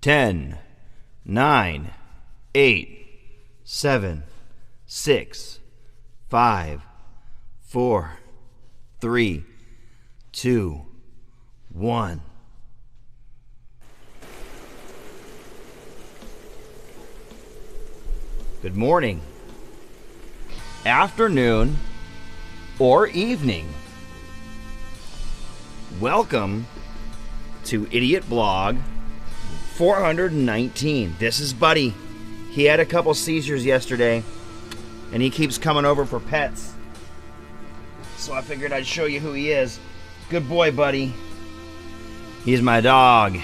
10, 9, 8, 7, 6, 5, 4, 3, 2, 1. Good morning, afternoon, or evening. Welcome to Idiot Blog 419. This is Buddy. He had a couple seizures yesterday, and he keeps coming over for pets. So I figured I'd show you who he is. Good boy, Buddy. He's my dog.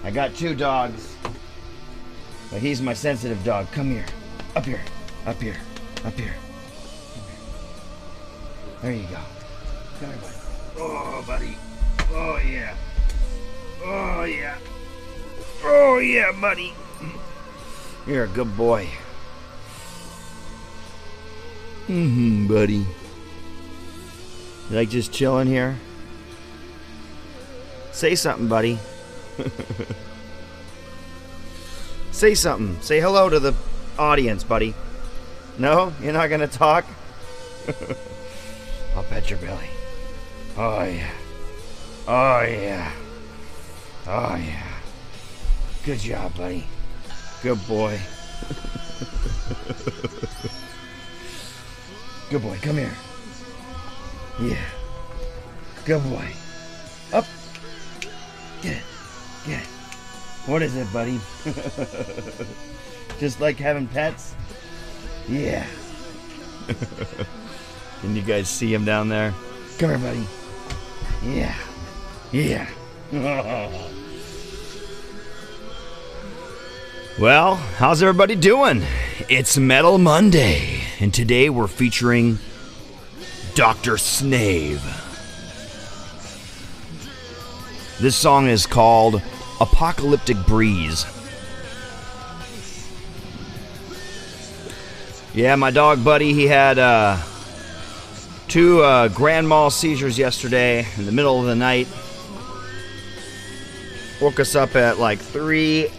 I got two dogs, but he's my sensitive dog. Come here. Up here. Up here. Up here. There you go. Come here, buddy. Oh, buddy. Oh, yeah. Oh, yeah. Oh, yeah, buddy. You're a good boy. Buddy. You like just chilling here? Say something, buddy. Say something. Say hello to the audience, buddy. No? You're not gonna talk? I'll pet your belly. Oh, yeah. Oh, yeah. Oh, yeah. Good job, buddy. Good boy. Good boy, come here. Yeah. Good boy. Up. Get it. Get it. What is it, buddy? Just like having pets? Yeah. Can you guys see him down there? Come here, buddy. Yeah. Yeah. Well, how's everybody doing? It's Metal Monday, and today we're featuring Dr. Snave. This song is called Apocalyptic Breeze. Yeah, my dog Buddy, he had two grand mal seizures yesterday in the middle of the night. Woke us up at like 3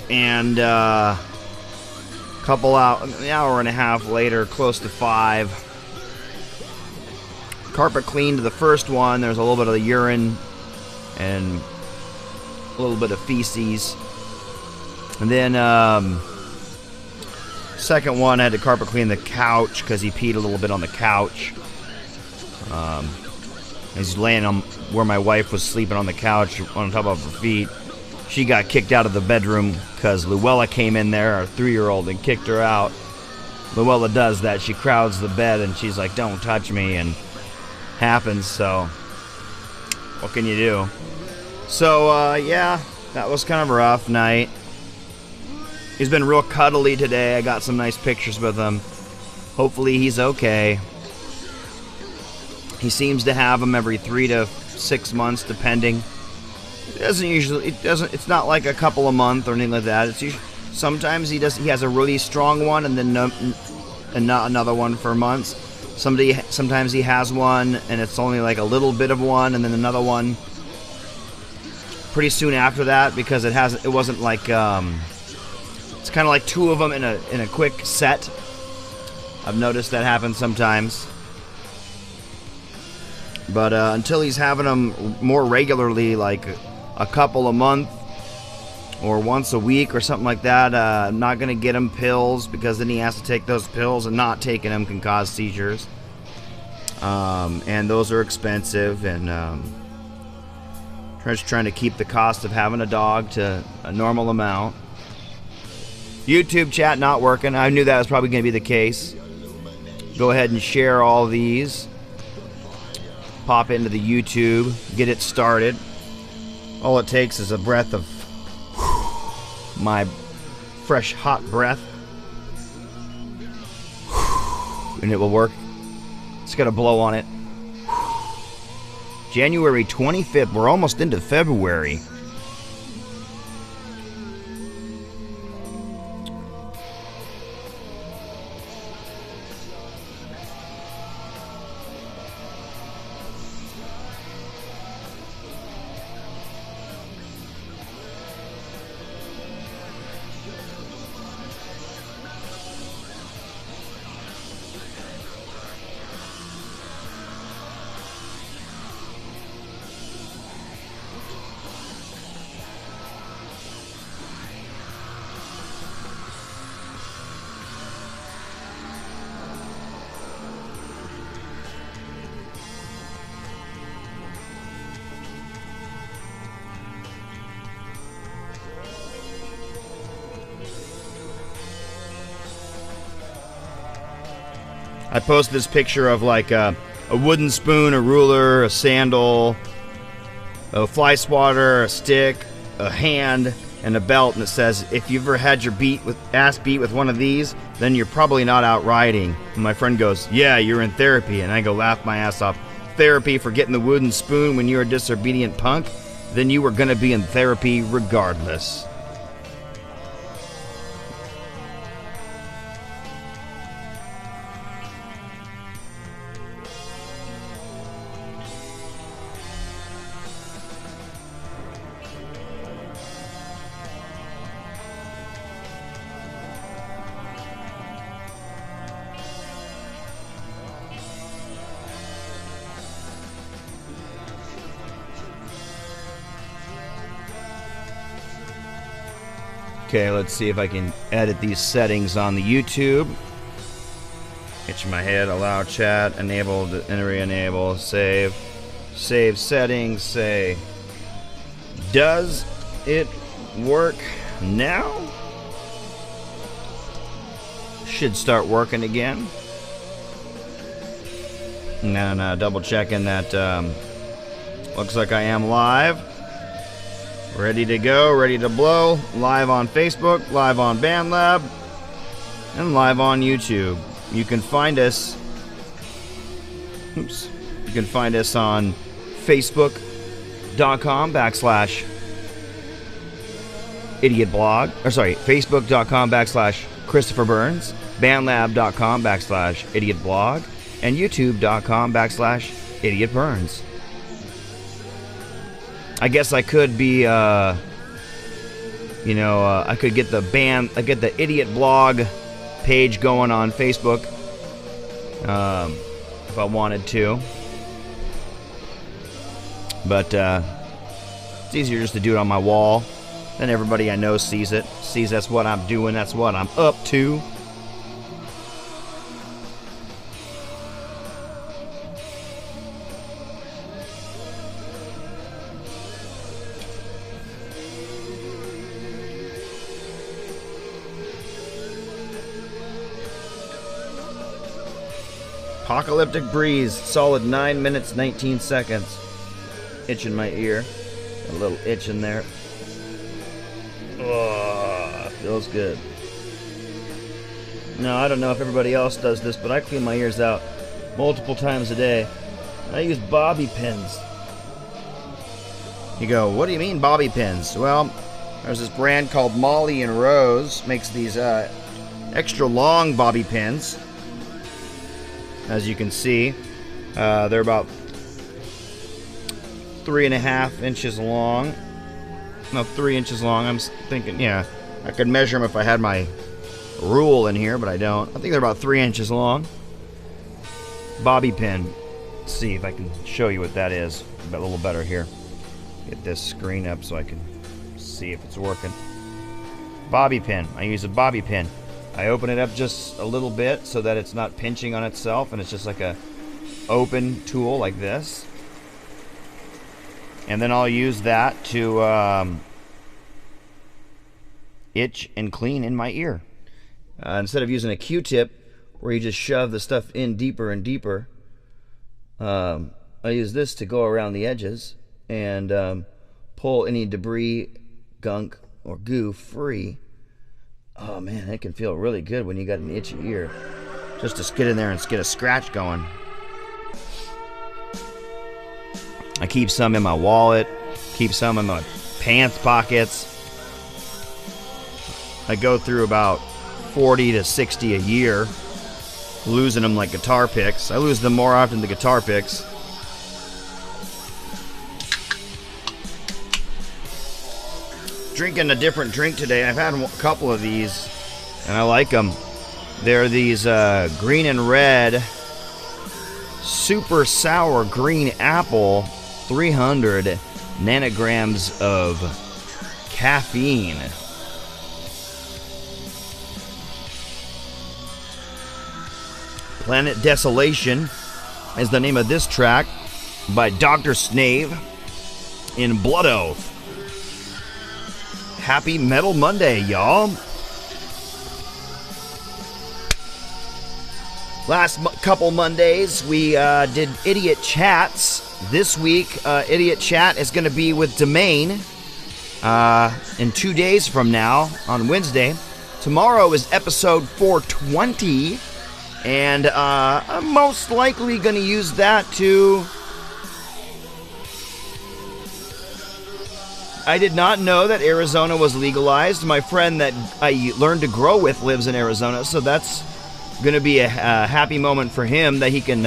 and an hour and a half later, close to 5. Carpet cleaned the first one. There's a little bit of the urine and a little bit of feces. And then second one, I had to carpet clean the couch because he peed a little bit on the couch. He's laying on where my wife was sleeping on the couch on top of her feet. She got kicked out of the bedroom because Luella came in there, our 3-year-old, and kicked her out. Luella does that. She crowds the bed and she's like, "Don't touch me," and happens. So what can you do? So yeah, that was kind of a rough night. He's been real cuddly today. I got some nice pictures with him. Hopefully he's okay. He seems to have them every 3 to 6 months, depending. It's not like a couple a month or anything like that. It's usually, sometimes he has a really strong one and then not another one for months. Sometimes he has one and it's only like a little bit of one and then another one pretty soon after that, because it wasn't like it's kind of like 2 of them in a quick set. I've noticed that happens sometimes. But until he's having them more regularly, like a couple a month or once a week or something like that, I'm not going to get him pills, because then he has to take those pills, and not taking them can cause seizures. And those are expensive, and just trying to keep the cost of having a dog to a normal amount. YouTube chat not working. I knew that was probably going to be the case. Go ahead and share all these. Pop into the YouTube, get it started. All it takes is a breath of my fresh, hot breath, and it will work. Just gotta blow on it. January 25th, we're almost into February. I posted this picture of like a wooden spoon, a ruler, a sandal, a fly swatter, a stick, a hand, and a belt, and it says, if you've ever had your ass beat with one of these, then you're probably not out riding. And my friend goes, yeah, you're in therapy. And I go, laugh my ass off. Therapy for getting the wooden spoon when you're a disobedient punk? Then you were gonna be in therapy regardless. Okay, let's see if I can edit these settings on the YouTube. Itching my head, allow chat, enable, re-enable, save. Save settings, say, does it work now? Should start working again. No, double checking that. Looks like I am live. Ready to go, ready to blow. Live on Facebook, live on BandLab, and live on YouTube. You can find us. Oops. You can find us on Facebook.com/idiotblog. Or sorry, Facebook.com/Christopher Burns. BandLab.com/idiotblog. And YouTube.com/idiotburns. I guess I could be, I could get the Idiot Blog page going on Facebook, if I wanted to. But it's easier just to do it on my wall. Then everybody I know sees it, sees that's what I'm doing, that's what I'm up to. Apocalyptic Breeze, solid 9 minutes, 19 seconds. Itch in my ear. A little itch in there. Oh, feels good. No, I don't know if everybody else does this, but I clean my ears out multiple times a day. I use bobby pins. You go, what do you mean bobby pins? Well, there's this brand called Molly and Rose, makes these extra long bobby pins. As you can see, they're about 3.5 inches long. No, 3 inches long. I'm thinking, yeah, I could measure them if I had my rule in here, but I don't. I think they're about 3 inches long. Bobby pin. Let's see if I can show you what that is a little better here. Get this screen up so I can see if it's working. Bobby pin. I use a bobby pin. I open it up just a little bit so that it's not pinching on itself, and it's just like a open tool like this. And then I'll use that to itch and clean in my ear. Instead of using a Q-tip where you just shove the stuff in deeper and deeper, I use this to go around the edges and pull any debris, gunk, or goo free. Oh man, it can feel really good when you got an itchy ear. Just to get in there and get a scratch going. I keep some in my wallet, keep some in my pants pockets. I go through about 40 to 60 a year, losing them like guitar picks. I lose them more often than guitar picks. Drinking a different drink today. I've had a couple of these and I like them. They're these green and red super sour green apple, 300 nanograms of caffeine. Planet Desolation is the name of this track by Dr. Snave in Blood Oath. Happy Metal Monday, y'all. Last couple Mondays, we did Idiot Chats. This week, Idiot Chat is going to be with Domain in 2 days from now on Wednesday. Tomorrow is episode 420, and I'm most likely going to use that to... I did not know that Arizona was legalized. My friend that I learned to grow with lives in Arizona, so that's going to be a happy moment for him that he can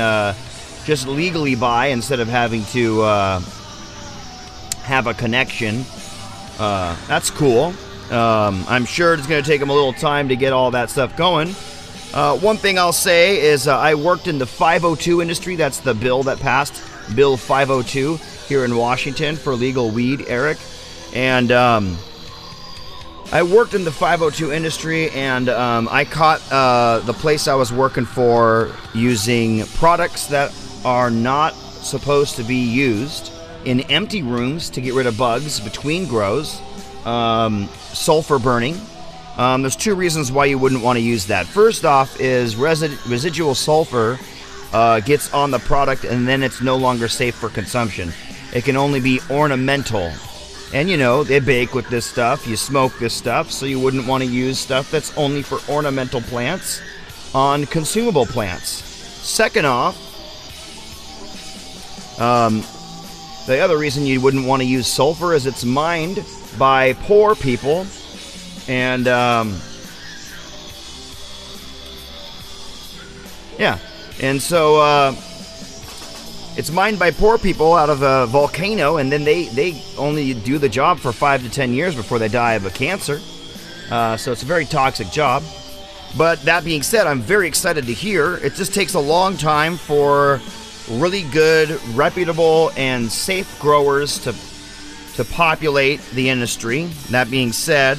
just legally buy instead of having to have a connection. That's cool. I'm sure it's going to take him a little time to get all that stuff going. One thing I'll say is I worked in the 502 industry. That's the bill that passed, Bill 502, here in Washington for legal weed, Eric. And I worked in the 502 industry, and I caught the place I was working for using products that are not supposed to be used in empty rooms to get rid of bugs between grows. Sulfur burning. There's two reasons why you wouldn't want to use that. First off is residual sulfur gets on the product, and then it's no longer safe for consumption. It can only be ornamental. And you know, they bake with this stuff, you smoke this stuff, so you wouldn't want to use stuff that's only for ornamental plants on consumable plants. Second off, the other reason you wouldn't want to use sulfur is it's mined by poor people, and so it's mined by poor people out of a volcano, and then they only do the job for 5 to 10 years before they die of a cancer. So it's a very toxic job. But that being said, I'm very excited to hear. It just takes a long time for really good, reputable, and safe growers to populate the industry. That being said,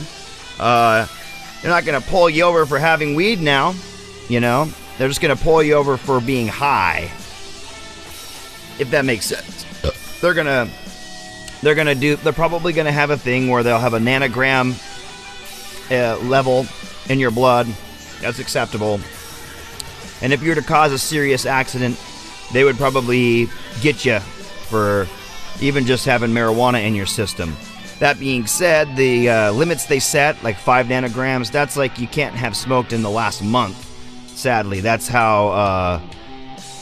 they're not going to pull you over for having weed now. You know, they're just going to pull you over for being high. If that makes sense. They're probably gonna have a thing where they'll have a nanogram level in your blood. That's acceptable. And if you were to cause a serious accident, they would probably get you for even just having marijuana in your system. That being said, the limits they set, like 5 nanograms, that's like you can't have smoked in the last month. Sadly, that's how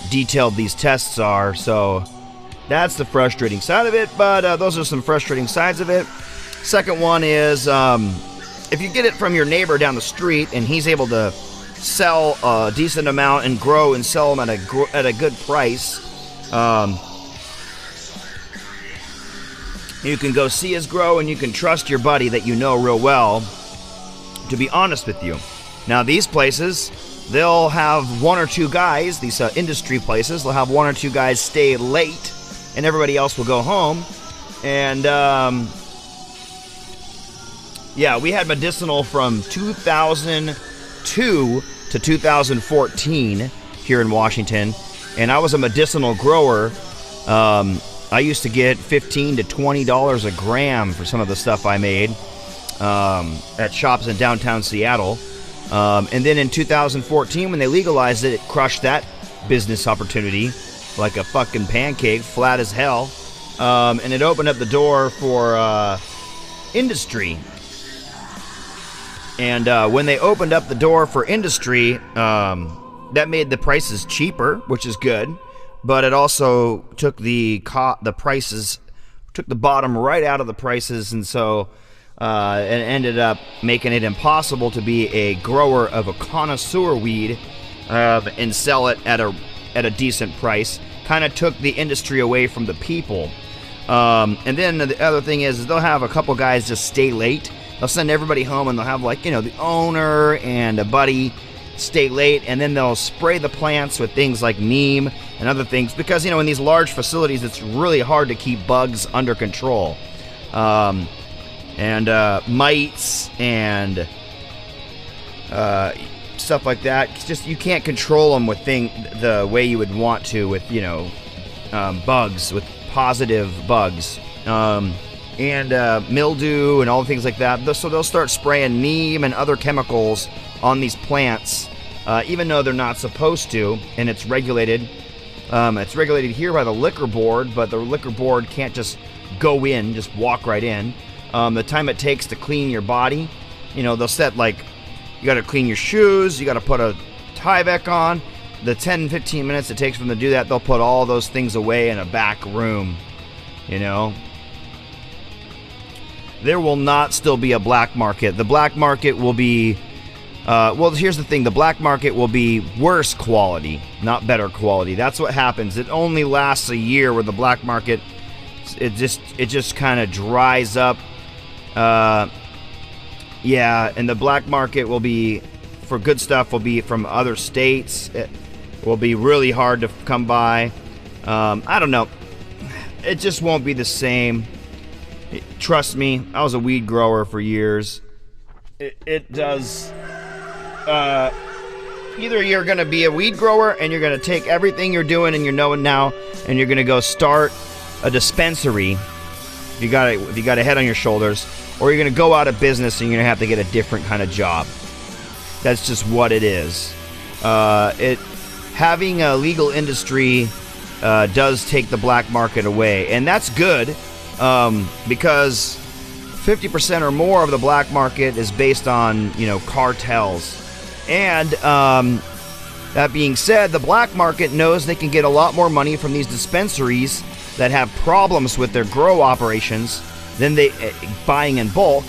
detailed these tests are, so that's the frustrating side of it, but those are some frustrating sides of it. Second one is if you get it from your neighbor down the street and he's able to sell a decent amount and grow and sell them at a good price, you can go see his grow, and you can trust your buddy that you know real well to be honest with you. Now these places, they'll have 1 or 2 guys, these industry places, they'll have 1 or 2 guys stay late, and everybody else will go home. And, yeah, we had medicinal from 2002 to 2014 here in Washington, and I was a medicinal grower. I used to get $15 to $20 a gram for some of the stuff I made at shops in downtown Seattle. And then in 2014, when they legalized it, it crushed that business opportunity like a fucking pancake, flat as hell. And it opened up the door for industry. And when they opened up the door for industry, that made the prices cheaper, which is good. But it also took the prices, took the bottom right out of the prices, and so it ended up making it impossible to be a grower of a connoisseur weed and sell it at a decent price. Kind of took the industry away from the people. And then the other thing is they'll have a couple guys just stay late. They'll send everybody home, and they'll have, like, you know, the owner and a buddy stay late, and then they'll spray the plants with things like neem and other things, because, you know, in these large facilities it's really hard to keep bugs under control. And mites and stuff like that. It's just, you can't control them with the way you would want to with, you know, bugs, with positive bugs. And mildew and all things like that. So they'll start spraying neem and other chemicals on these plants even though they're not supposed to, and it's regulated. It's regulated here by the liquor board, but the liquor board can't just go in, just walk right in. The time it takes to clean your body, they'll set like, you got to clean your shoes, you got to put a Tyvek on. The 10-15 minutes it takes for them to do that, they'll put all those things away in a back room. There will not still be a black market. The black market will be, well, here's the thing. The black market will be worse quality, not better quality. That's what happens. It only lasts a year where the black market, it just kind of dries up. Yeah, and the black market will be, for good stuff, will be from other states. It will be really hard to come by. I don't know. It just won't be the same. Trust me, I was a weed grower for years. It does. Either you're going to be a weed grower and you're going to take everything you're doing and you're knowing now, and you're going to go start a dispensary. If you got a head on your shoulders, or you're going to go out of business and you're going to have to get a different kind of job. That's just what it is. Having a legal industry does take the black market away, and that's good, because 50% or more of the black market is based on cartels. And that being said, the black market knows they can get a lot more money from these dispensaries that have problems with their grow operations than they buying in bulk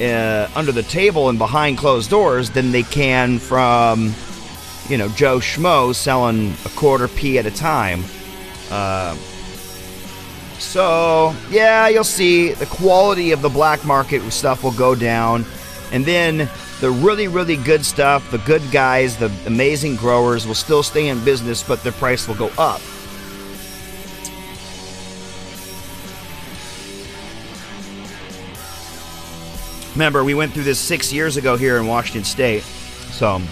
under the table and behind closed doors than they can from Joe Schmo selling a quarter P at a time. So yeah, you'll see the quality of the black market stuff will go down, and then the really, really good stuff, the good guys, the amazing growers will still stay in business, but their price will go up. Remember, we went through this 6 years ago here in Washington State. So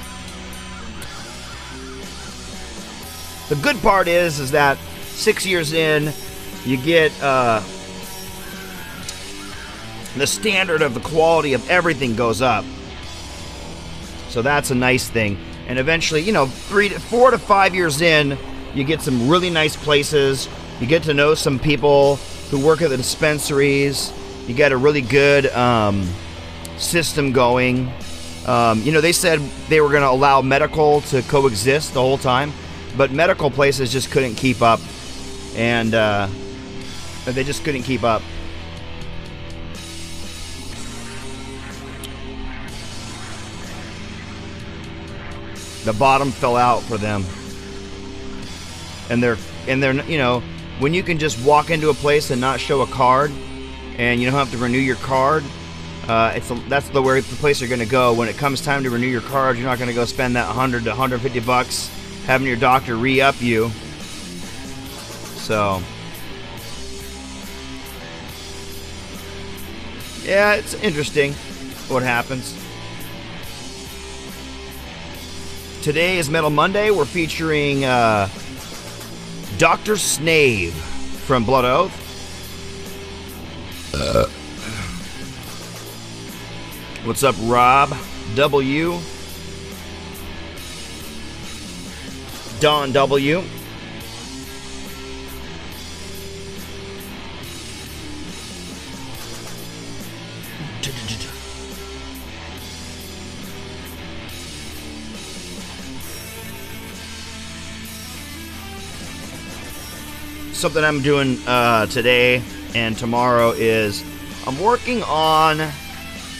the good part is that 6 years in, you get the standard of the quality of everything goes up. So that's a nice thing. And eventually, 4 to 5 years in, you get some really nice places. You get to know some people who work at the dispensaries. You get a really good system going. They said they were going to allow medical to coexist the whole time, but medical places just couldn't keep up, and they just couldn't keep up. The bottom fell out for them, and they're when you can just walk into a place and not show a card, and you don't have to renew your card. That's the place you're going to go. When it comes time to renew your card, you're not going to go spend that $100 to $150 having your doctor re-up you. So, yeah, it's interesting what happens. Today is Metal Monday. We're featuring Dr. Snave from Blood Oath. What's up, Rob W? Don W. Something I'm doing today and tomorrow is I'm working on,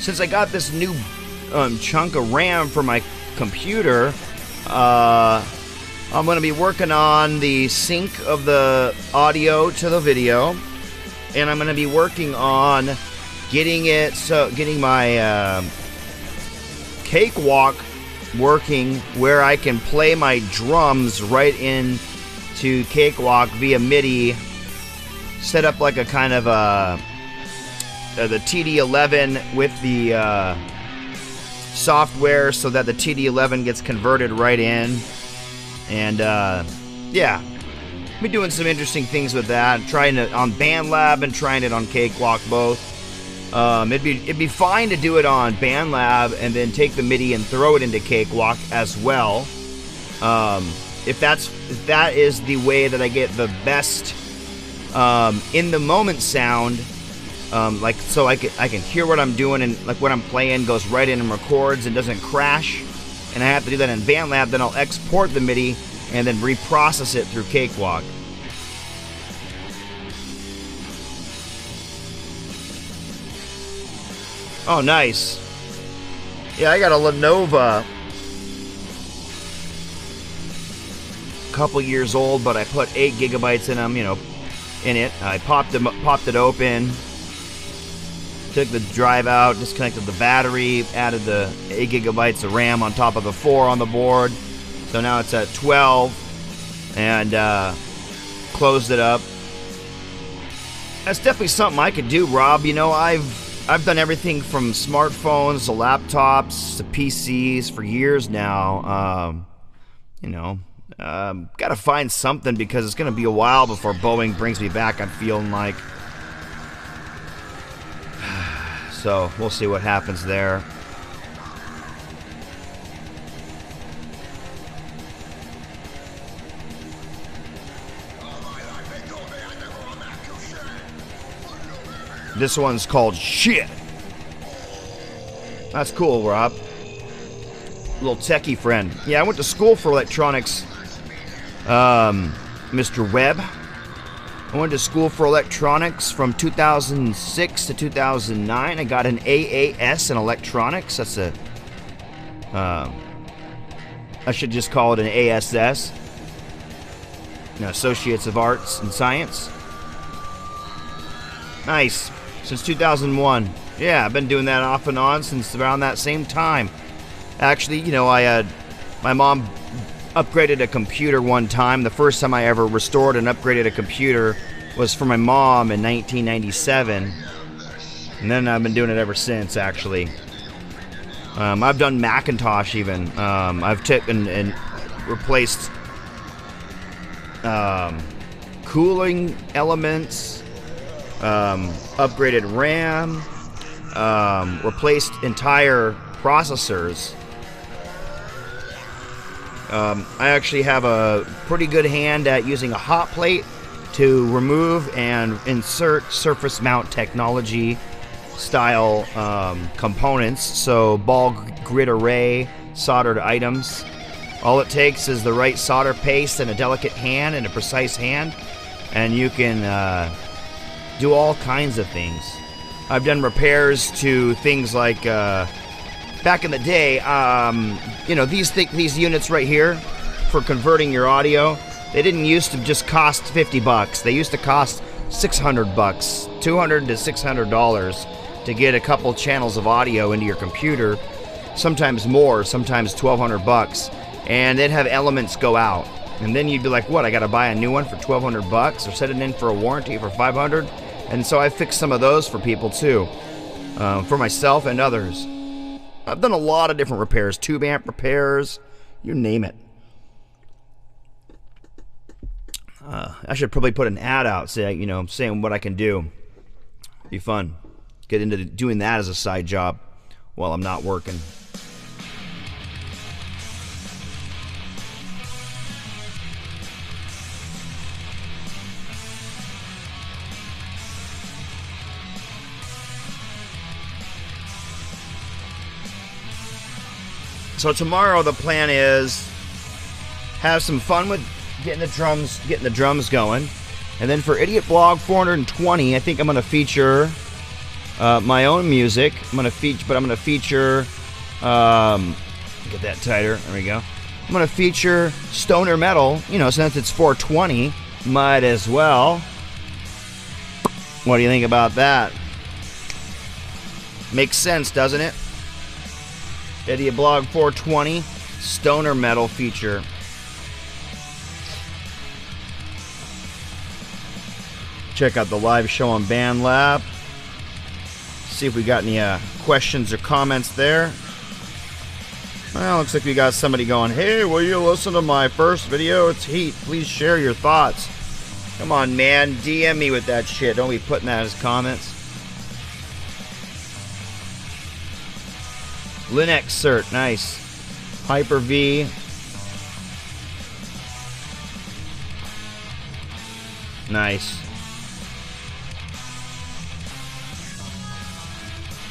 since I got this new chunk of RAM for my computer, I'm going to be working on the sync of the audio to the video, and I'm going to be working on getting my Cakewalk working where I can play my drums right in to Cakewalk via MIDI, set up like a kind of the TD11 with the software so that the TD11 gets converted right in. And yeah, I'll be doing some interesting things with that. Trying it on BandLab and trying it on Cakewalk both. It'd be fine to do it on BandLab and then take the MIDI and throw it into Cakewalk as well. If that is the way that I get the best in the moment sound, like so I can hear what I'm doing, and like what I'm playing goes right in and records and doesn't crash. And I have to do that in BandLab. Then I'll export the MIDI and then reprocess it through Cakewalk. Oh, nice. Yeah, I got a Lenovo. Couple years old, but I put 8 gigabytes in them, in it. I popped it open, took the drive out, disconnected the battery, added the 8 gigabytes of RAM on top of the 4 on the board. So now it's at 12, and closed it up. That's definitely something I could do, Rob. I've done everything from smartphones to laptops to PCs for years now. Gotta find something, because it's gonna be a while before Boeing brings me back, I'm feeling like. So we'll see what happens there. This one's called Shit. That's cool, Rob. Little techie friend. Yeah, I went to school for electronics, Mr. Webb. I went to school for electronics from 2006 to 2009. I got an AAS in electronics. That's I should just call it an ASS. Associates of Arts and Science. Nice. Since 2001. Yeah, I've been doing that off and on since around that same time. Actually, my mom upgraded a computer one time. The first time I ever restored and upgraded a computer was for my mom in 1997. And then I've been doing it ever since, actually. I've done Macintosh even. I've taken and replaced cooling elements, upgraded RAM, replaced entire processors. I actually have a pretty good hand at using a hot plate to remove and insert surface mount technology style components. So ball grid array soldered items. All it takes is the right solder paste and a delicate hand and a precise hand, and you can do all kinds of things. I've done repairs to things like back in the day, these units right here for converting your audio, they didn't used to just cost $50. They used to cost $600, $200 to $600 to get a couple channels of audio into your computer. Sometimes more, sometimes $1,200, and they'd have elements go out. And then you'd be like, what? I got to buy a new one for $1,200, or set it in for a warranty for $500. And so I fixed some of those for people too, for myself and others. I've done a lot of different repairs, tube amp repairs, you name it. I should probably put an ad out, saying what I can do. Be fun. Get into doing that as a side job while I'm not working. So tomorrow the plan is have some fun with getting the drums going, and then for Idiot Blog 420, I think I'm going to feature my own music. I'm going to feature get that tighter. There we go. I'm going to feature stoner metal. Since it's 420, might as well. What do you think about that? Makes sense, doesn't it? Idiot Blog 420 stoner metal feature. Check out the live show on BandLab. See if we got any questions or comments there. Well, looks like we got somebody going, hey, will you listen to my first video? It's heat. Please share your thoughts. Come on, man. DM me with that shit. Don't be putting that as comments. Linux cert, nice. Hyper-V. Nice.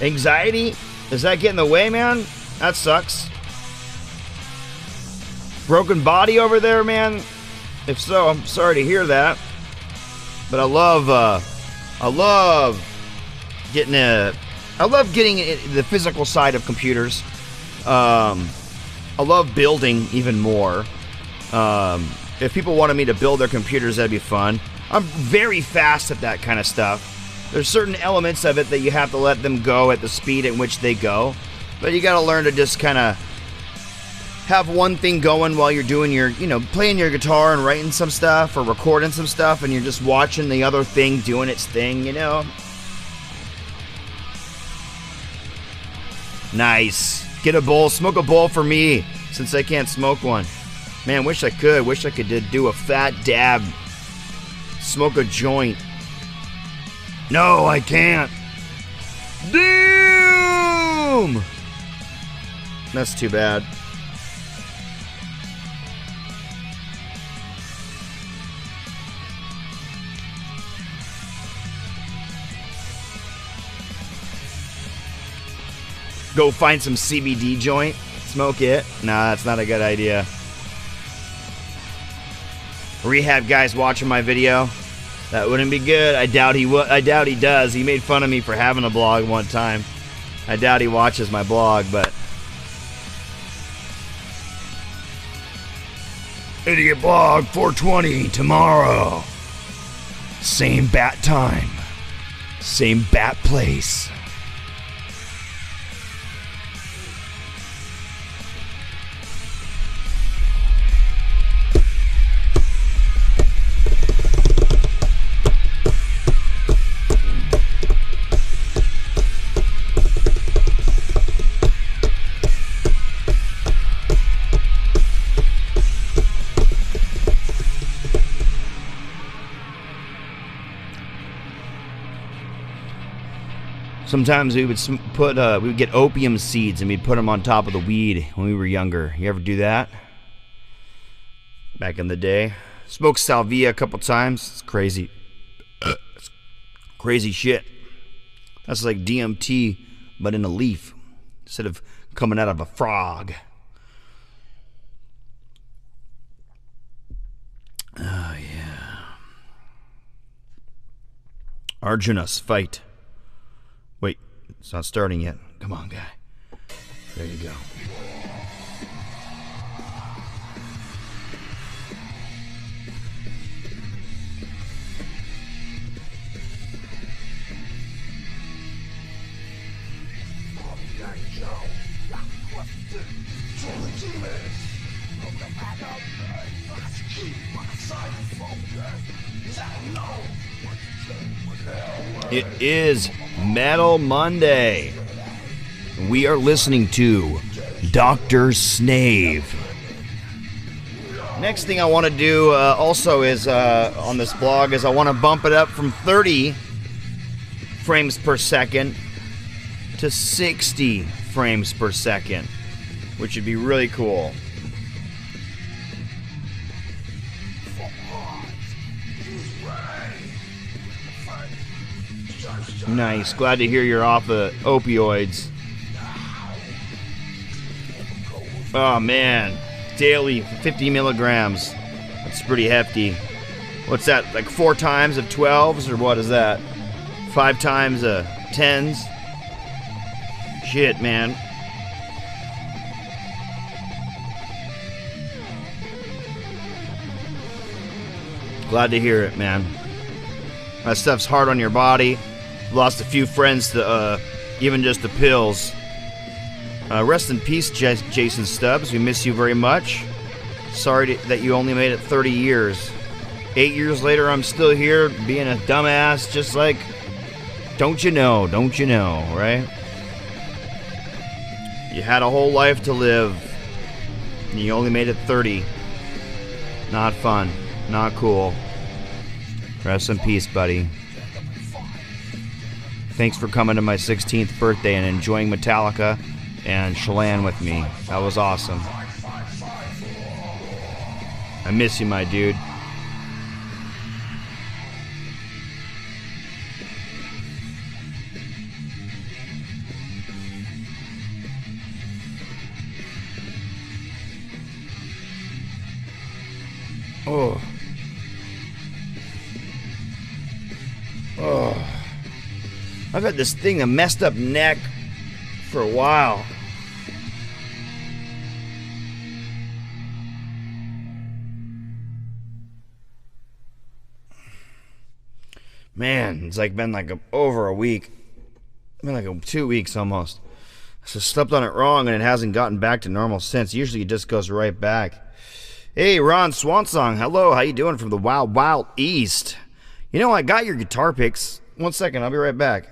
Anxiety? Does that get in the way, man? That sucks. Broken body over there, man? If so, I'm sorry to hear that. But I love getting the physical side of computers. I love building even more. If people wanted me to build their computers, that'd be fun. I'm very fast at that kind of stuff. There's certain elements of it that you have to let them go at the speed at which they go. But you gotta learn to just kind of have one thing going while you're doing your, playing your guitar and writing some stuff or recording some stuff, and you're just watching the other thing doing its thing, Nice. Get a bowl, smoke a bowl for me, since I can't smoke one. Man, wish I could. Wish I could do a fat dab. Smoke a joint. No, I can't. Damn! That's too bad. Go find some CBD joint, smoke it. Nah, that's not a good idea. Rehab guy's watching my video. That wouldn't be good. I doubt he does. He made fun of me for having a blog one time. I doubt he watches my blog, but Idiot Blog 420 tomorrow. Same bat time. Same bat place. Sometimes we would we would get opium seeds and we'd put them on top of the weed when we were younger. You ever do that? Back in the day. Smoked salvia a couple times. It's crazy. It's crazy shit. That's like DMT, but in a leaf instead of coming out of a frog. Oh, yeah. Arjuna's fight. Wait, it's not starting yet. Come on, guy. There you go. It is Metal Monday. We are listening to Dr. Snave. Next thing I want to do also is on this blog is I want to bump it up from 30 frames per second to 60 frames per second, which would be really cool. Nice. Glad to hear you're off the opioids. Oh, man. Daily, 50 milligrams. That's pretty hefty. What's that, like 4 times of 12s, or what is that? 5 times of 10s? Shit, man. Glad to hear it, man. That stuff's hard on your body. Lost a few friends to even just the pills. Rest in peace, Jason Stubbs. We miss you very much. Sorry that you only made it 30 years. 8 years later, I'm still here being a dumbass, just like, don't you know, right? You had a whole life to live, and you only made it 30. Not fun. Not cool. Rest in peace, buddy. Thanks for coming to my 16th birthday and enjoying Metallica and Chelan with me. That was awesome. I miss you, my dude. Oh. Oh. I've had this thing, a messed up neck, for a while. Man, it's like been like over a week. Been like 2 weeks almost. I just slept on it wrong and it hasn't gotten back to normal since. Usually it just goes right back. Hey, Ron Swansong. Hello, how you doing from the Wild Wild East? You know, I got your guitar picks. 1 second, I'll be right back.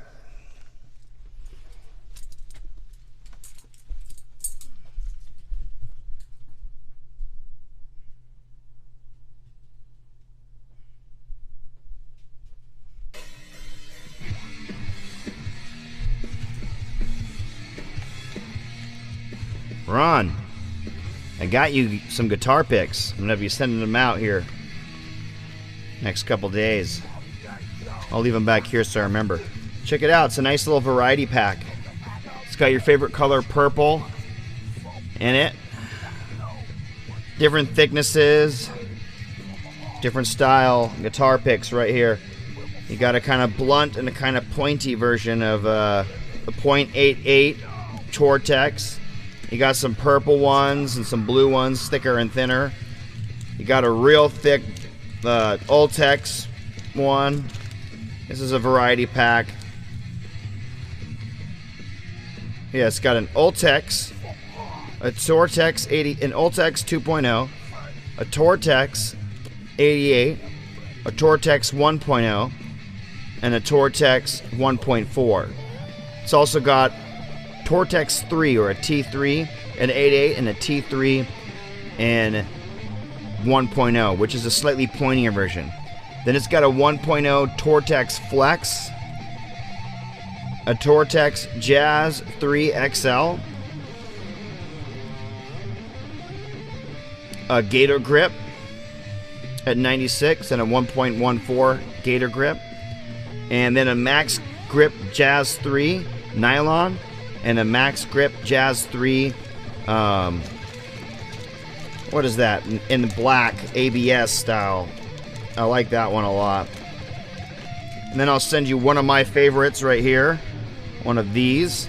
Ron, I got you some guitar picks. I'm gonna be sending them out here next couple days. I'll leave them back here so I remember. Check it out. It's a nice little variety pack. It's got your favorite color purple in it. Different thicknesses, different style guitar picks right here. You got a kind of blunt and a kind of pointy version of the .88 Tortex. You got some purple ones and some blue ones, thicker and thinner. You got a real thick Ultex one. This is a variety pack. Yeah, it's got an Ultex, a Tortex 80, an Ultex 2.0, a Tortex 88, a Tortex 1.0, and a Tortex 1.4. It's also got Tortex 3 or a T3, an 88, and a T3 and 1.0, which is a slightly pointier version. Then it's got a 1.0 Tortex Flex, a Tortex Jazz 3 XL, a Gator Grip at 96 and a 1.14 Gator Grip, and then a Max Grip Jazz 3 Nylon, and a Max Grip Jazz 3, what is that? In the black ABS style. I like that one a lot. And then I'll send you one of my favorites right here. One of these.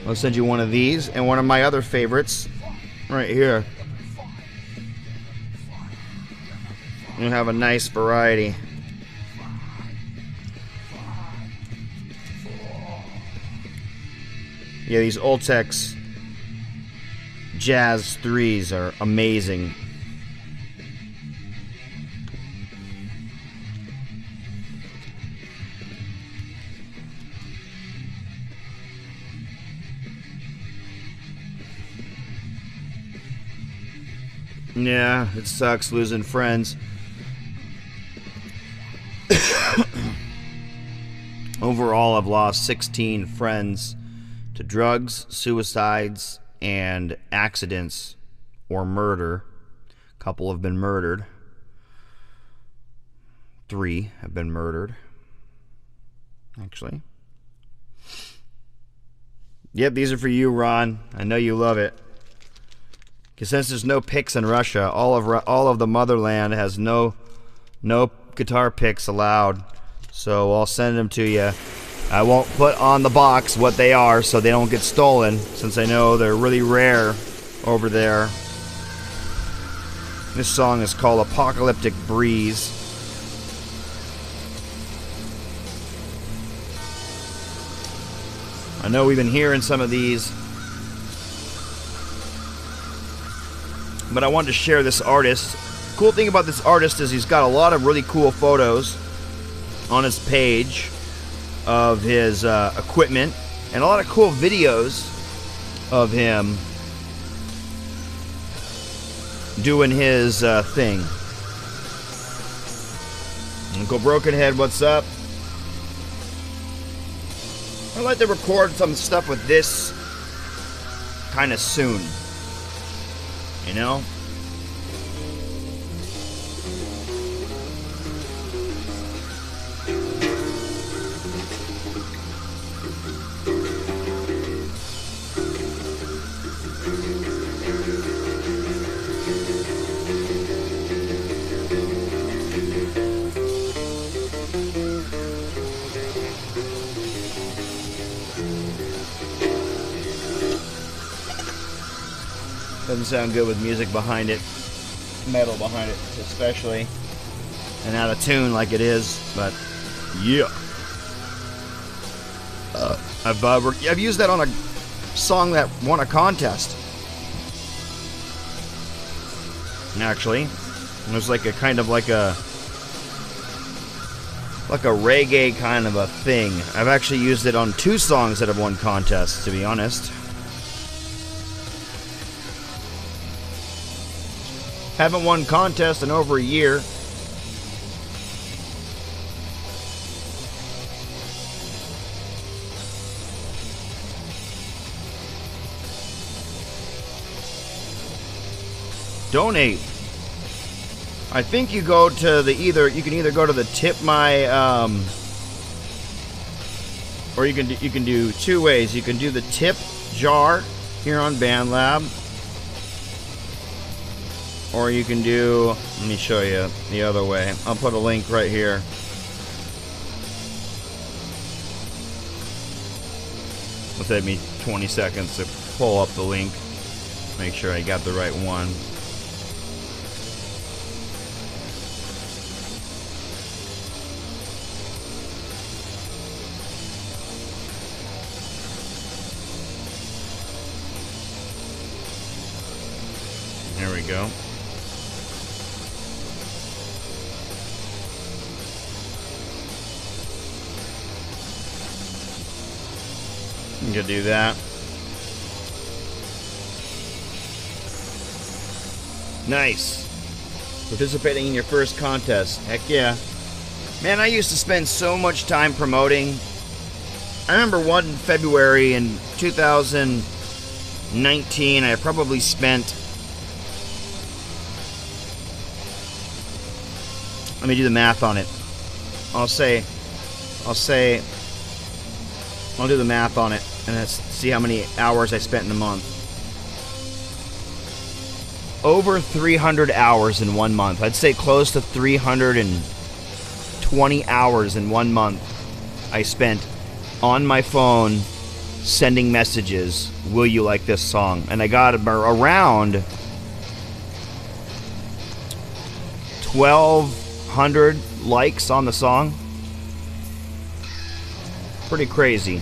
I'll send you one of these and one of my other favorites right here. You have a nice variety. Yeah, these Ultex Jazz 3s are amazing. Yeah, it sucks losing friends. Overall, I've lost 16 friends to drugs, suicides, and accidents or murder. A couple have been murdered. 3 have been murdered, actually. Yep, these are for you, Ron. I know you love it. Because since there's no picks in Russia, all of the motherland has no guitar picks allowed. So I'll send them to you. I won't put on the box what they are so they don't get stolen, since I know they're really rare over there. This song is called Apocalyptic Breeze. I know we've been hearing some of these, but I wanted to share this artist. Cool thing about this artist is he's got a lot of really cool photos on his page of his equipment, and a lot of cool videos of him doing his thing. Uncle Brokenhead, what's up? would like to record some stuff with this kind of soon. You know? Doesn't sound good with music behind it, metal behind it especially, and out of tune like it is, but yeah. I've used that on a song that won a contest. Actually, it was like a kind of like a reggae kind of a thing. I've actually used it on 2 songs that have won contests, to be honest. Haven't won contest in over a year. Donate. I think you go to the you can either go to the tip my or you can do 2 ways. You can do the tip jar here on BandLab, or you can do, let me show you the other way. I'll put a link right here. It'll take me 20 seconds to pull up the link. Make sure I got the right one. There we go. You can do that. Nice. Participating in your first contest. Heck yeah. Man, I used to spend so much time promoting. I remember one February in 2019, I probably spent, let me do the math on it. I'll do the math on it, and let's see how many hours I spent in a month. Over 300 hours in 1 month. I'd say close to 320 hours in 1 month I spent on my phone sending messages. Will you like this song? And I got around 1,200 likes on the song. Pretty crazy.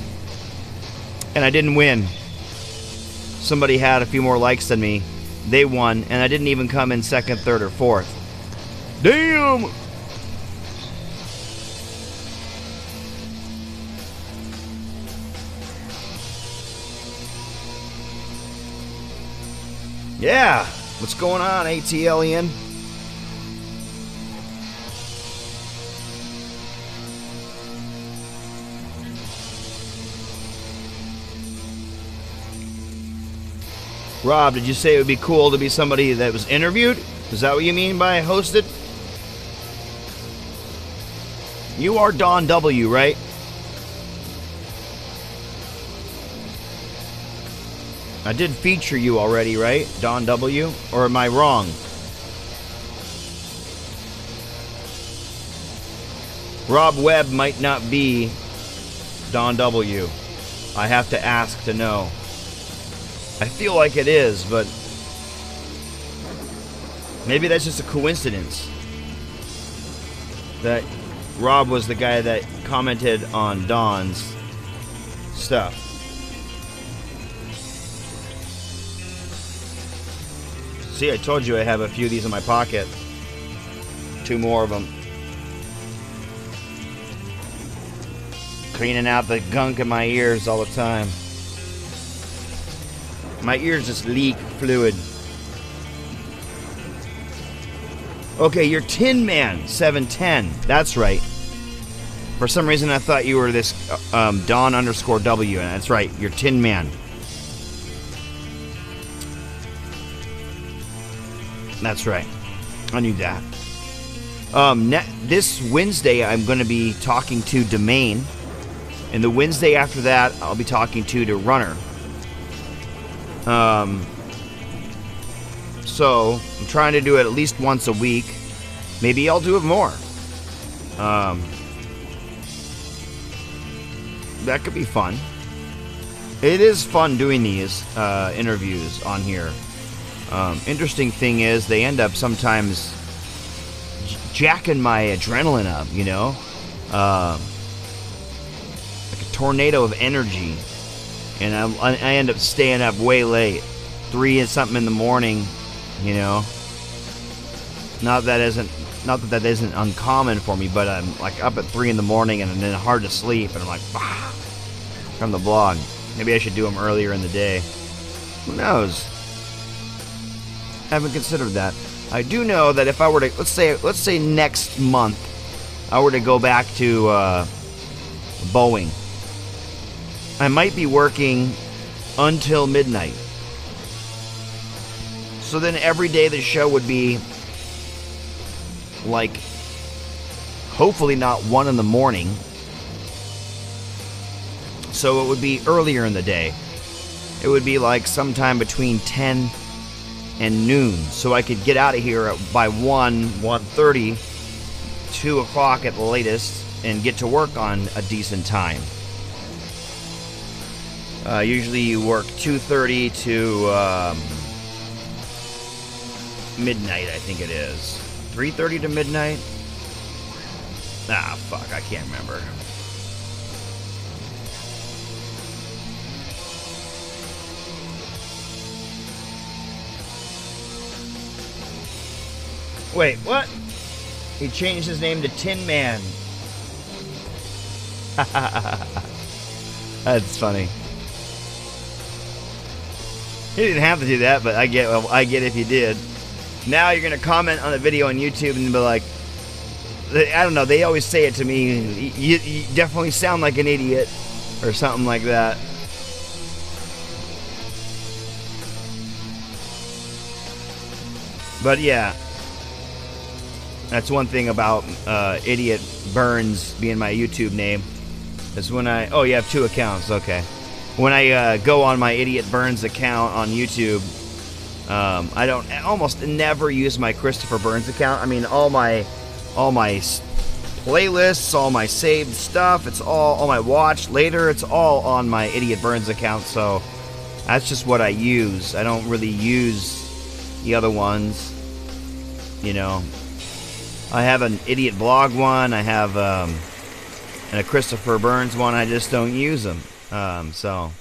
And I didn't win. Somebody had a few more likes than me. They won, and I didn't even come in second, third, or fourth. Damn! Yeah! What's going on, ATLian? Rob, did you say it would be cool to be somebody that was interviewed? Is that what you mean by hosted? You are Don W, right? I did feature you already, right? Don W? Or am I wrong? Rob Webb might not be Don W. I have to ask to know. I feel like it is, but maybe that's just a coincidence that Rob was the guy that commented on Don's stuff. See, I told you I have a few of these in my pocket. 2 more of them. Cleaning out the gunk in my ears all the time. My ears just leak fluid. Okay, you're Tin Man 710. That's right. For some reason, I thought you were this Don_W, and that's right, you're Tin Man. That's right. I knew that. This Wednesday, I'm going to be talking to Domain. And the Wednesday after that, I'll be talking to Runner. So, I'm trying to do it at least once a week. Maybe I'll do it more. That could be fun. It is fun doing these interviews on here. Interesting thing is, they end up sometimes jacking my adrenaline up, you know? Like a tornado of energy. And I end up staying up way late. 3 and something in the morning, you know? Not that that isn't uncommon for me, but I'm like up at 3 in the morning and then hard to sleep, and I'm like, from the blog. Maybe I should do them earlier in the day. Who knows? I haven't considered that. I do know that if I were to, let's say next month, I were to go back to Boeing, I might be working until midnight. So then every day the show would be like, hopefully not 1 in the morning. So it would be earlier in the day. It would be like sometime between 10 and noon. So I could get out of here by 1:30, 2 o'clock at the latest, and get to work on a decent time. Usually you work 2:30 to midnight, I think it is. 3:30 to midnight? Ah, fuck, I can't remember. Wait, what? He changed his name to Tin Man. That's funny. He didn't have to do that, but I get if he did. Now you're gonna comment on a video on YouTube and be like, I don't know, they always say it to me, you definitely sound like an idiot, or something like that. But yeah, that's one thing about Idiot Burns being my YouTube name, is when oh, you have 2 accounts, okay. When I go on my Idiot Burns account on YouTube, I almost never use my Christopher Burns account. I mean, all my playlists, all my saved stuff, it's all my watch later, it's all on my Idiot Burns account, so that's just what I use. I don't really use the other ones, you know. I have an Idiot Blog one, I have and a Christopher Burns one, I just don't use them. So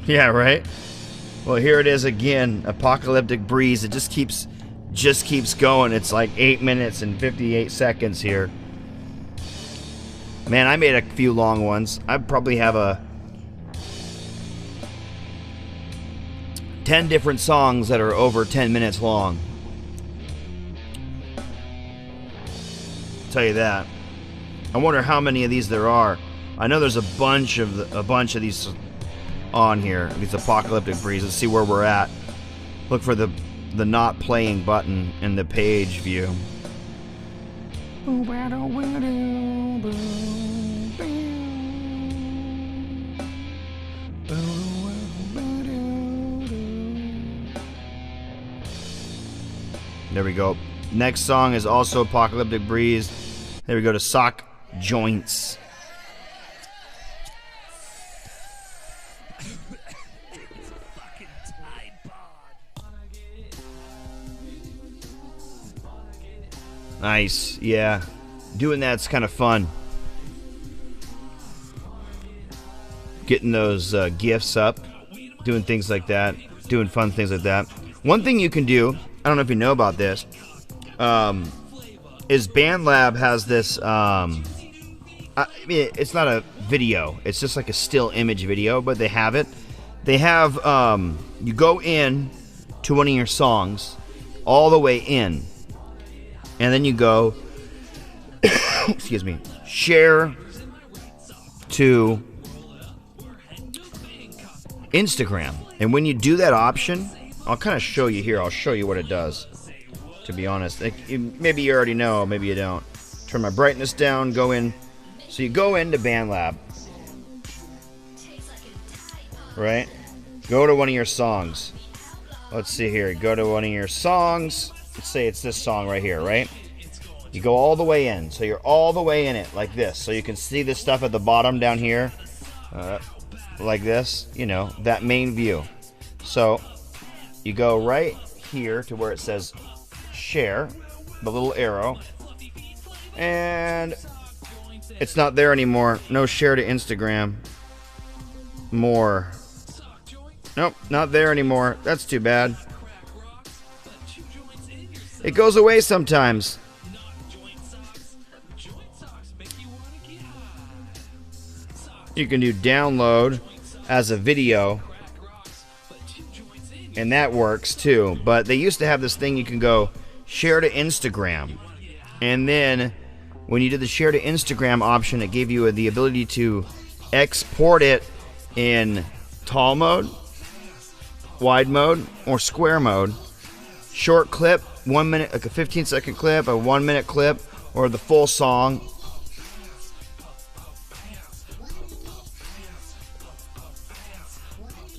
yeah, right? Well, here it is again, Apocalyptic Breeze. It just keeps going. It's like 8 minutes and 58 seconds here. Man, I made a few long ones. I probably have 10 different songs that are over 10 minutes long. I'll tell you that. I wonder how many of these there are. I know there's a bunch of these on here, these Apocalyptic Breeze. Let's see where we're at. Look for the not playing button in the page view. There we go. Next song is also Apocalyptic Breeze. There we go to Sock Joints. Nice, yeah. Doing that's kind of fun. Getting those GIFs up, doing things like that, doing fun things like that. One thing you can do, I don't know if you know about this, is BandLab has this. I mean, it's not a video. It's just like a still image video, but they have it. They have you go in to one of your songs, all the way in, and then you go. Excuse me. Share to Instagram, and when you do that option, I'll kind of show you here. I'll show you what it does. To be honest, maybe you already know, maybe you don't. Turn my brightness down. Go in. So you go into BandLab, right? Go to one of your songs. Let's see here. Go to one of your songs. Let's say it's this song right here, right? You go all the way in. So you're all the way in it like this. So you can see this stuff at the bottom down here. Like this. You know, that main view. So you go right here to where it says share. The little arrow. And it's not there anymore. No share to Instagram. More. Nope, not there anymore. That's too bad. It goes away sometimes. You can do download as a video, and that works too. But they used to have this thing you can go share to Instagram, and then when you did the share to Instagram option, it gave you the ability to export it in tall mode, wide mode, or square mode. Short clip, 1 minute, like a 15-second clip, a 1 minute clip, or the full song.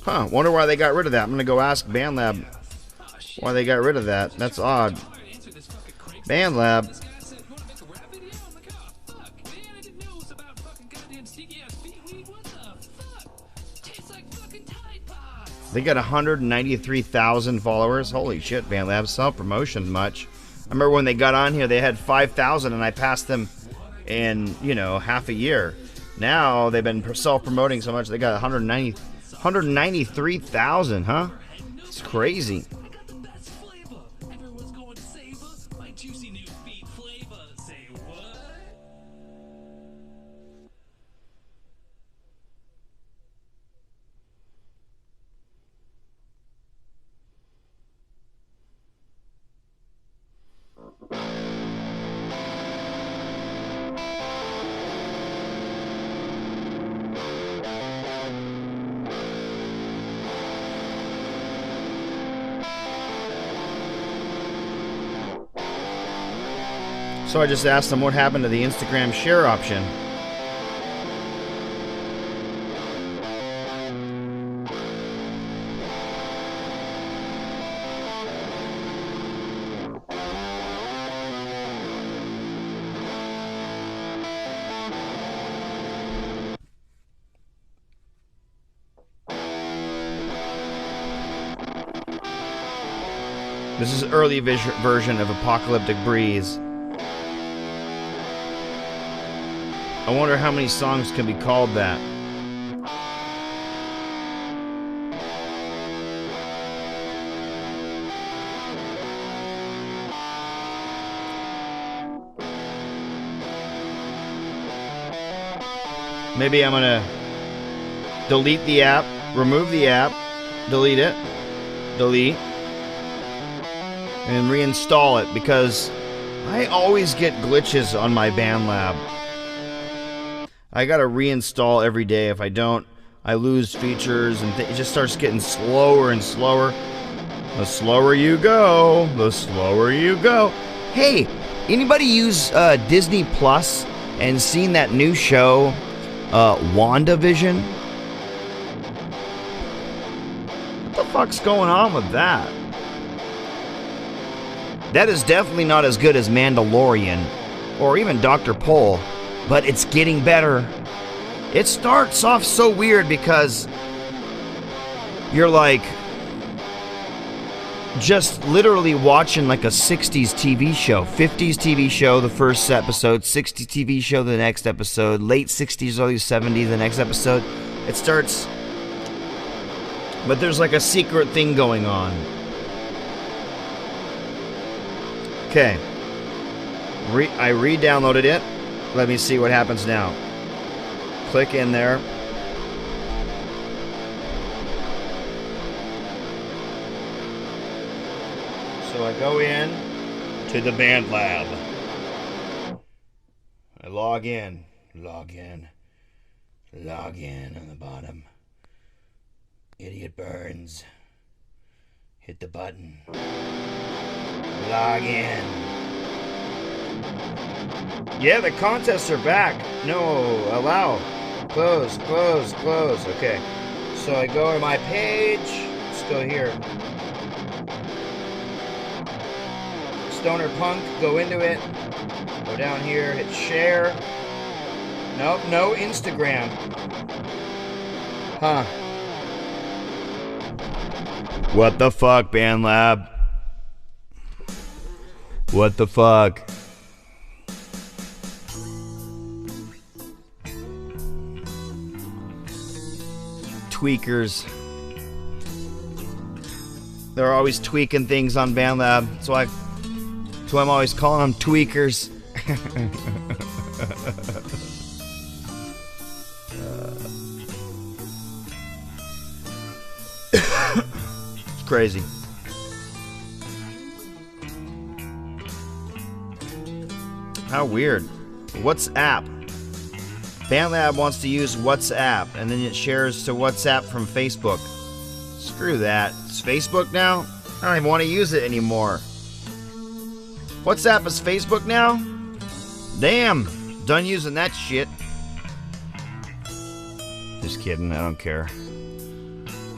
Huh, wonder why they got rid of that. I'm gonna go ask BandLab why they got rid of that. That's odd. BandLab. They got 193,000 followers. Holy shit, BandLab. Self-promotion much. I remember when they got on here, they had 5,000, and I passed them in, you know, half a year. Now they've been self-promoting so much, they got 193,000, huh? It's crazy. So I just asked them what happened to the Instagram share option. This is early version of Apocalyptic Breeze. I wonder how many songs can be called that. Maybe I'm gonna delete the app, remove the app, delete it, delete, and reinstall it, because I always get glitches on my BandLab. I gotta reinstall every day. If I don't, I lose features, and it just starts getting slower and slower. The slower you go, the slower you go. Hey, anybody use Disney Plus and seen that new show, WandaVision? What the fuck's going on with that? That is definitely not as good as Mandalorian or even Dr. Pol. But it's getting better. It starts off so weird because you're like just literally watching like a 60s TV show, 50s TV show, the first episode, 60s TV show, the next episode, late 60s, early 70s, the next episode. It starts, but there's like a secret thing going on. Okay. I re-downloaded it. Let me see what happens now. Click in there. So I go in to the BandLab. I log in on the bottom. Idiot Burns. Hit the button. Log in. Yeah, the contests are back. No, allow. Close. Okay. So I go to my page. Let's go here. Stoner Punk, go into it. Go down here, hit share. Nope, no Instagram. Huh. What the fuck, BandLab? What the fuck? Tweakers. They're always tweaking things on BandLab. That's why I'm always calling them tweakers. It's crazy. How weird. WhatsApp. BandLab wants to use WhatsApp, and then it shares to WhatsApp from Facebook. Screw that. It's Facebook now? I don't even want to use it anymore. WhatsApp is Facebook now? Damn. Done using that shit. Just kidding. I don't care.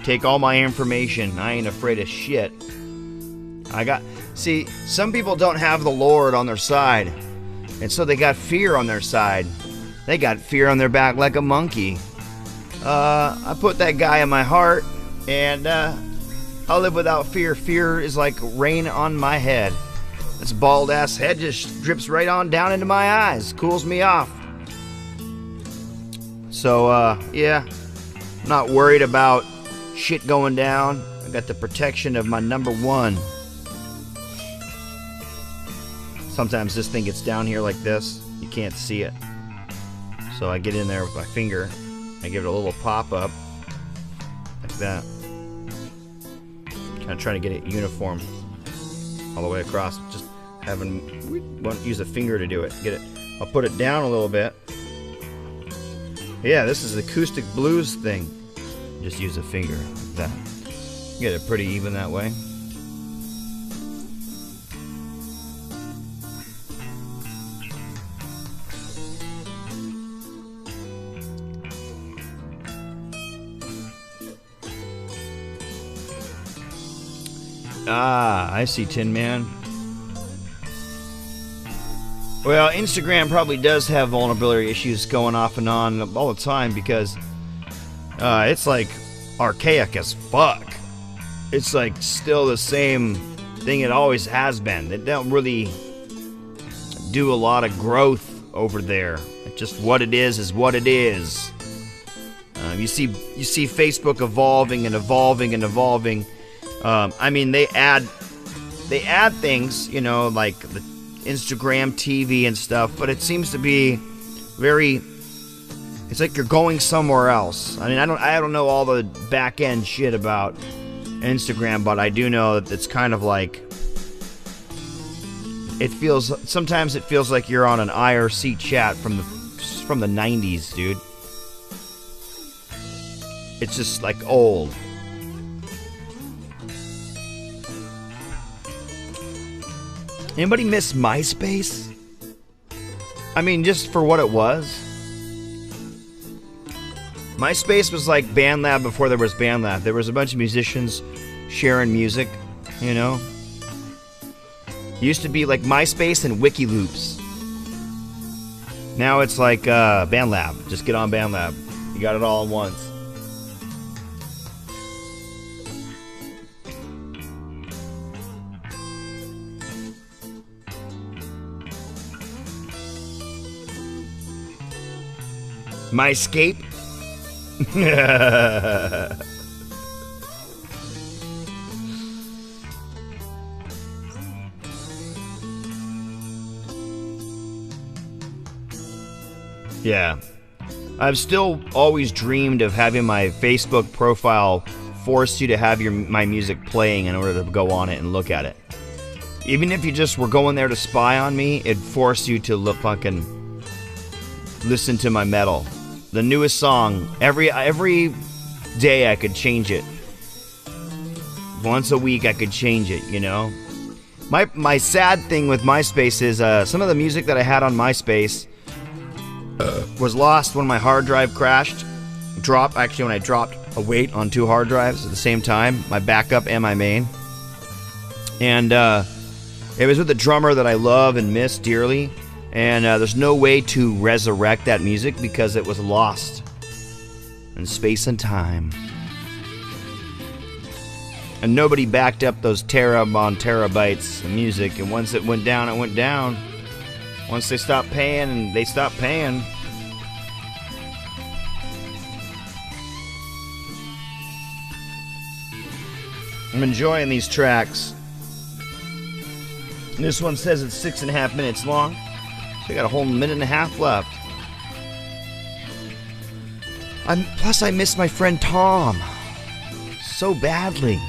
Take all my information. I ain't afraid of shit. See, some people don't have the Lord on their side. And so they got fear on their side. They got fear on their back like a monkey. I put that guy in my heart, and I'll live without fear. Fear is like rain on my head. This bald ass head just drips right on down into my eyes. Cools me off. So, yeah. I'm not worried about shit going down. I got the protection of my number one. Sometimes this thing gets down here like this. You can't see it. So I get in there with my finger. I give it a little pop up. Like that. Kind of trying to get it uniform all the way across. Just we won't use a finger to do it. Get it. I'll put it down a little bit. Yeah, this is acoustic blues thing. Just use a finger like that. Get it pretty even that way. Ah, I see, Tin Man. Well, Instagram probably does have vulnerability issues going off and on all the time because it's like archaic as fuck. It's like still the same thing it always has been. They don't really do a lot of growth over there. It's just what it is what it is. You see Facebook evolving and evolving and evolving. I mean, they add things, you know, like the Instagram TV and stuff, but it seems to be it's like you're going somewhere else. I mean, I don't know all the back end shit about Instagram, but I do know that it's kind of like sometimes it feels like you're on an IRC chat from the 90s, dude. It's just like old. Anybody miss MySpace? I mean, just for what it was. MySpace was like BandLab before there was BandLab. There was a bunch of musicians sharing music, you know. It used to be like MySpace and WikiLoops. Now it's like BandLab. Just get on BandLab. You got it all at once. MyScape? Yeah. I've still always dreamed of having my Facebook profile force you to have my music playing in order to go on it and look at it. Even if you just were going there to spy on me, it'd force you to fucking listen to my metal. The newest song, every day I could change it. Once a week I could change it, you know? My sad thing with MySpace is some of the music that I had on MySpace was lost when my hard drive crashed. When I dropped a weight on 2 hard drives at the same time, my backup and my main. And it was with a drummer that I love and miss dearly. And there's no way to resurrect that music because it was lost in space and time. And nobody backed up those terabytes of music. And once it went down, it went down. Once they stopped paying, and they stopped paying. I'm enjoying these tracks. This one says it's 6.5 minutes long. So I got a whole minute and a half left. Plus I miss my friend Tom so badly.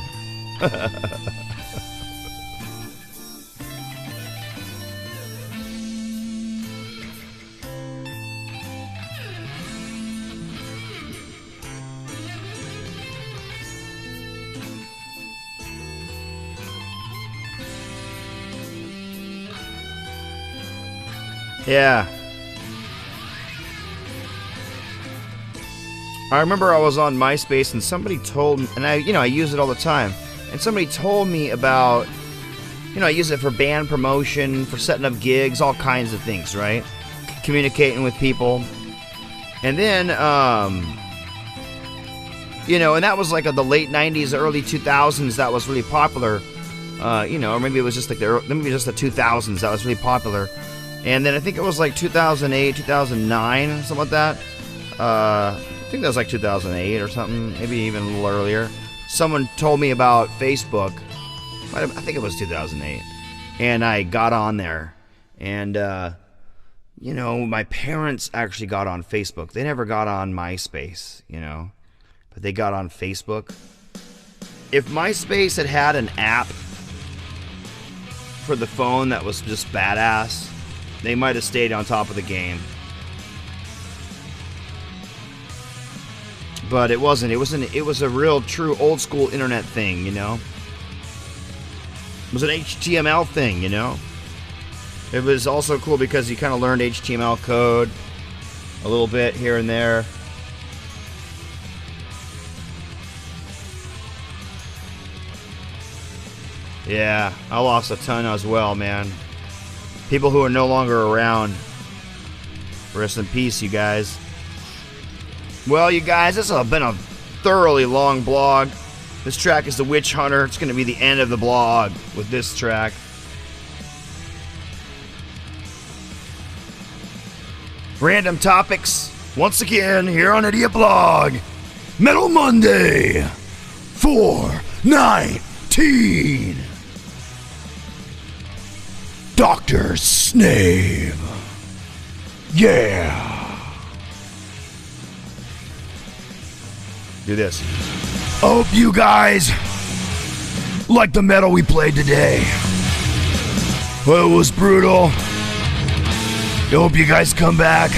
Yeah. I remember I was on MySpace and somebody told me, and I use it all the time, and somebody told me about, I use it for band promotion, for setting up gigs, all kinds of things, right? Communicating with people. And then, and that was like the late 90s, early 2000s, that was really popular. Or maybe it was just like maybe just the 2000s that was really popular. And then I think it was like 2008, 2009, something like that. I think that was like 2008 or something, maybe even a little earlier. Someone told me about Facebook. I think it was 2008. And I got on there. And, my parents actually got on Facebook. They never got on MySpace, but they got on Facebook. If MySpace had had an app for the phone that was just badass, they might have stayed on top of the game. But it wasn't. It was a real, true, old school internet thing, It was an HTML thing, It was also cool because you kind of learned HTML code a little bit here and there. Yeah, I lost a ton as well, man. People who are no longer around. Rest in peace, you guys. Well, you guys, this has been a thoroughly long blog. This track is The Witch Hunter. It's going to be the end of the blog with this track. Random topics, once again, here on Idiot Blog. Metal Monday, 4/19. Dr. Snave. Yeah. Do this. I hope you guys like the metal we played today. Well, it was brutal. I hope you guys come back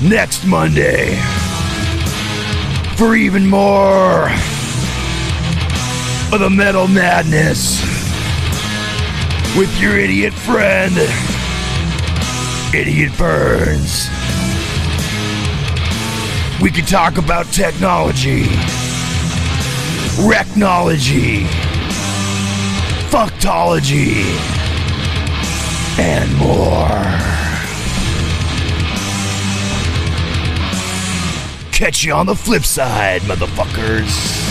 next Monday for even more of the metal madness with your idiot friend, Idiot Burns. We can talk about technology, recnology, fucktology, and more. Catch you on the flip side, motherfuckers.